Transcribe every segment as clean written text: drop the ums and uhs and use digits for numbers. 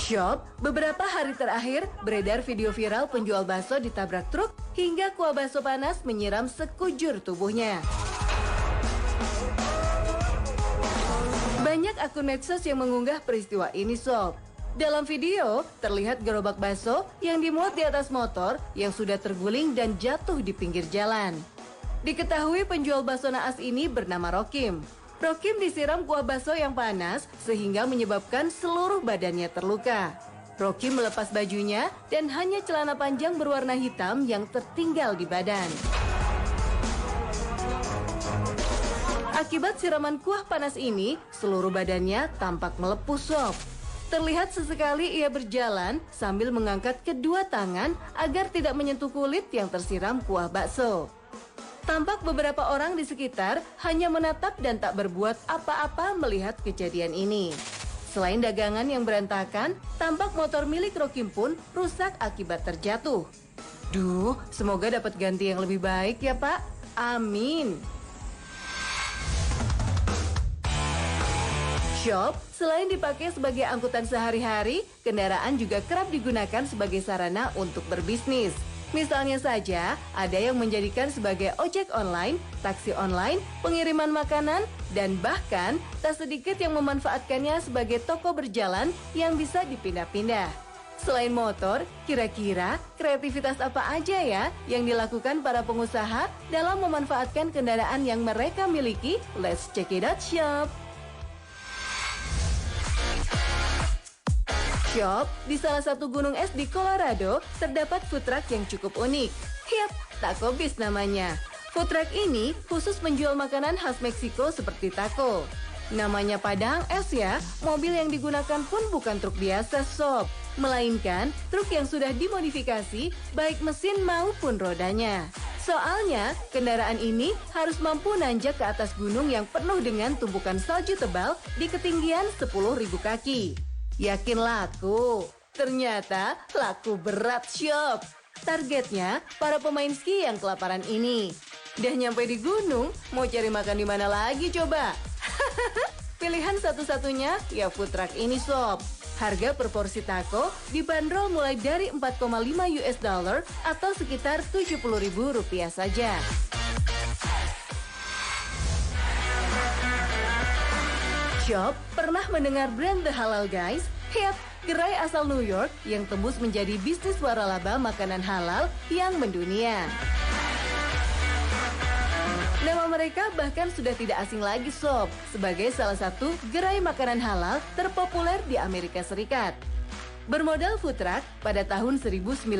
Shop, beberapa hari terakhir beredar video viral penjual bakso ditabrak truk hingga kuah bakso panas menyiram sekujur tubuhnya. Banyak akun medsos yang mengunggah peristiwa ini, Sob. Dalam video, terlihat gerobak bakso yang dimuat di atas motor yang sudah terguling dan jatuh di pinggir jalan. Diketahui penjual bakso naas ini bernama Rokim. Rokim disiram kuah bakso yang panas sehingga menyebabkan seluruh badannya terluka. Rokim melepas bajunya dan hanya celana panjang berwarna hitam yang tertinggal di badan. Akibat siraman kuah panas ini, seluruh badannya tampak melepuh, Sob. Terlihat sesekali ia berjalan sambil mengangkat kedua tangan agar tidak menyentuh kulit yang tersiram kuah bakso. Tampak beberapa orang di sekitar hanya menatap dan tak berbuat apa-apa melihat kejadian ini. Selain dagangan yang berantakan, tampak motor milik Rokim pun rusak akibat terjatuh. Duh, semoga dapat ganti yang lebih baik ya, Pak. Amin. Shop, selain dipakai sebagai angkutan sehari-hari, kendaraan juga kerap digunakan sebagai sarana untuk berbisnis. Misalnya saja, ada yang menjadikan sebagai ojek online, taksi online, pengiriman makanan, dan bahkan tak sedikit yang memanfaatkannya sebagai toko berjalan yang bisa dipindah-pindah. Selain motor, kira-kira kreativitas apa aja ya yang dilakukan para pengusaha dalam memanfaatkan kendaraan yang mereka miliki? Let's check it out, Shop! Shop, di salah satu gunung es di Colorado, terdapat food truck yang cukup unik. Yap, Taco Beast namanya. Food truck ini khusus menjual makanan khas Meksiko seperti taco. Namanya Padang Es ya, mobil yang digunakan pun bukan truk biasa, Sob. Melainkan truk yang sudah dimodifikasi, baik mesin maupun rodanya. Soalnya, kendaraan ini harus mampu nanjak ke atas gunung yang penuh dengan tumpukan salju tebal di ketinggian 10.000 kaki. Yakin laku? Ternyata laku berat, Shop. Targetnya para pemain ski yang kelaparan ini. Udah nyampe di gunung, mau cari makan di mana lagi coba? Pilihan satu-satunya ya food truck ini, Sob. Harga per porsi taco dibanderol mulai dari 4,5 US dollar atau sekitar Rp70.000 saja. Shop, pernah mendengar brand The Halal Guys? Yap, gerai asal New York yang tembus menjadi bisnis waralaba makanan halal yang mendunia. Nama mereka bahkan sudah tidak asing lagi, Sob, sebagai salah satu gerai makanan halal terpopuler di Amerika Serikat. Bermodal food truck, pada tahun 1990,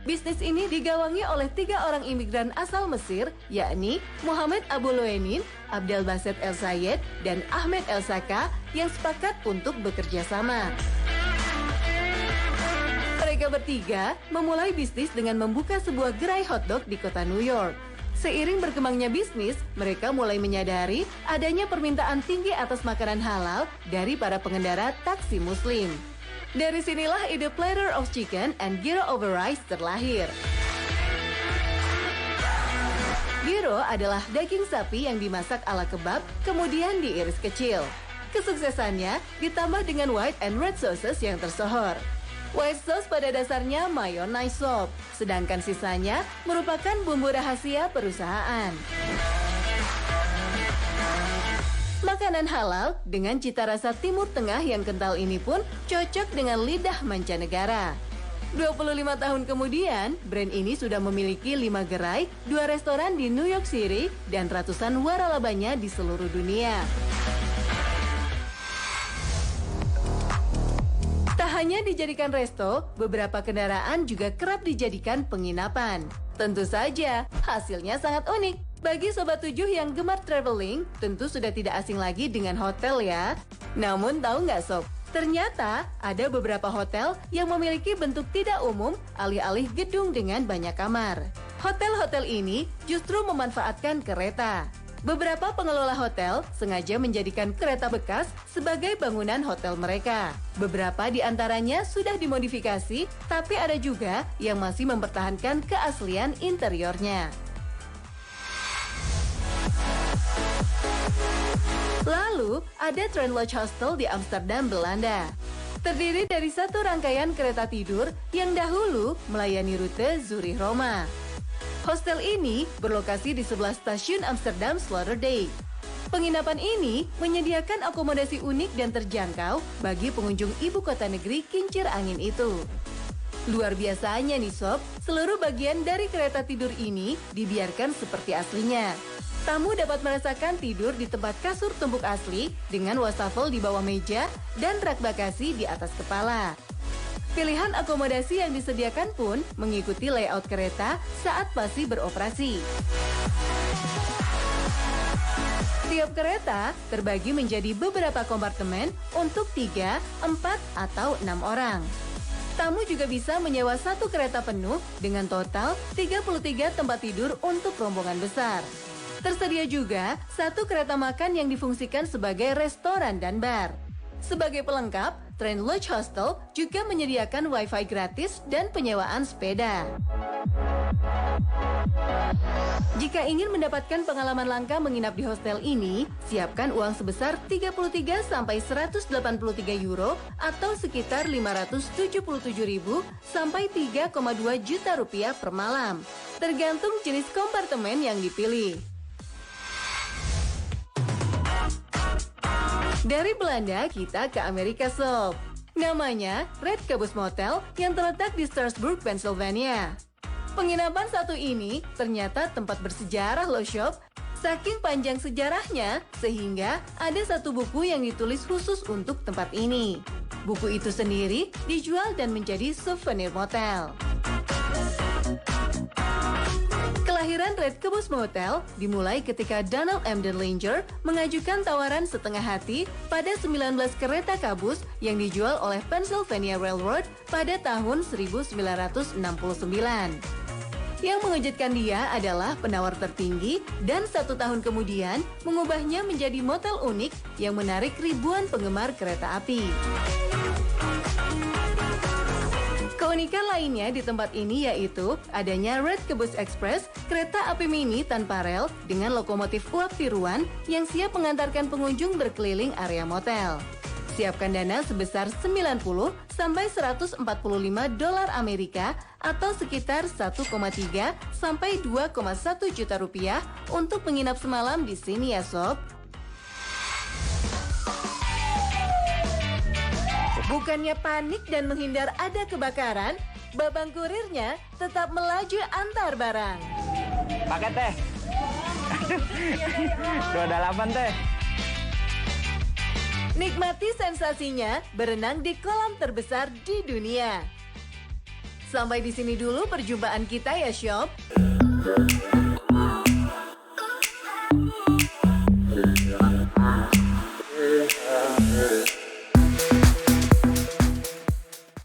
bisnis ini digawangi oleh 3 orang imigran asal Mesir, yakni Muhammad Abu Loenin, Abdel Baset El Sayed, dan Ahmed El Saka yang sepakat untuk bekerja sama. Mereka bertiga memulai bisnis dengan membuka sebuah gerai hotdog di kota New York. Seiring berkembangnya bisnis, mereka mulai menyadari adanya permintaan tinggi atas makanan halal dari para pengendara taksi muslim. Dari sinilah ide Platter of Chicken and Gyro over Rice terlahir. Gyro adalah daging sapi yang dimasak ala kebab, kemudian diiris kecil. Kesuksesannya ditambah dengan white and red sauces yang tersohor. White sauce pada dasarnya mayonnaise, Sob, sedangkan sisanya merupakan bumbu rahasia perusahaan. Makanan halal dengan cita rasa Timur Tengah yang kental ini pun cocok dengan lidah mancanegara. 25 tahun kemudian, brand ini sudah memiliki 5 gerai, 2 restoran di New York City, dan ratusan waralabanya di seluruh dunia. Tak hanya dijadikan resto, beberapa kendaraan juga kerap dijadikan penginapan. Tentu saja, hasilnya sangat unik. Bagi Sobat 7 yang gemar traveling, tentu sudah tidak asing lagi dengan hotel ya. Namun tahu nggak, Sob? Ternyata ada beberapa hotel yang memiliki bentuk tidak umum alih-alih gedung dengan banyak kamar. Hotel-hotel ini justru memanfaatkan kereta. Beberapa pengelola hotel sengaja menjadikan kereta bekas sebagai bangunan hotel mereka. Beberapa di antaranya sudah dimodifikasi, tapi ada juga yang masih mempertahankan keaslian interiornya. Lalu, ada Trend Lodge Hostel di Amsterdam, Belanda. Terdiri dari satu rangkaian kereta tidur yang dahulu melayani rute Zurich-Roma. Hostel ini berlokasi di sebelah stasiun Amsterdam Sloterdijk. Penginapan ini menyediakan akomodasi unik dan terjangkau bagi pengunjung ibu kota negeri kincir angin itu. Luar biasanya nih sob, seluruh bagian dari kereta tidur ini dibiarkan seperti aslinya. Tamu dapat merasakan tidur di tempat kasur tumpuk asli dengan wastafel di bawah meja dan rak bagasi di atas kepala. Pilihan akomodasi yang disediakan pun mengikuti layout kereta saat masih beroperasi. Tiap kereta terbagi menjadi beberapa kompartemen untuk 3, 4, atau 6 orang. Tamu juga bisa menyewa satu kereta penuh dengan total 33 tempat tidur untuk rombongan besar. Tersedia juga satu kereta makan yang difungsikan sebagai restoran dan bar. Sebagai pelengkap, Train Lodge Hostel juga menyediakan wifi gratis dan penyewaan sepeda. Jika ingin mendapatkan pengalaman langka menginap di hostel ini, siapkan uang sebesar 33 sampai 183 euro atau sekitar 577.000 sampai 3,2 juta rupiah per malam, tergantung jenis kompartemen yang dipilih. Dari Belanda, kita ke Amerika sob. Namanya Red Caboose Motel yang terletak di Strasbourg, Pennsylvania. Penginapan satu ini ternyata tempat bersejarah loh sob. Saking panjang sejarahnya, sehingga ada satu buku yang ditulis khusus untuk tempat ini. Buku itu sendiri dijual dan menjadi souvenir motel. Kelahiran Red Caboose Motel dimulai ketika Donald M. Denlinger mengajukan tawaran setengah hati pada 19 kereta kabus yang dijual oleh Pennsylvania Railroad pada tahun 1969. Yang mengejutkan dia adalah penawar tertinggi dan 1 tahun kemudian mengubahnya menjadi motel unik yang menarik ribuan penggemar kereta api. Keunikan lainnya di tempat ini yaitu adanya Red Caboose Express, kereta api mini tanpa rel dengan lokomotif uap tiruan yang siap mengantarkan pengunjung berkeliling area motel. Siapkan dana sebesar 90 sampai 145 dolar Amerika atau sekitar 1,3 sampai 2,1 juta rupiah untuk menginap semalam di sini ya sob. Bukannya panik dan menghindar ada kebakaran, babang kurirnya tetap melaju antar barang. Paket teh. 28 teh. Nikmati sensasinya berenang di kolam terbesar di dunia. Sampai di sini dulu perjumpaan kita ya, Shop.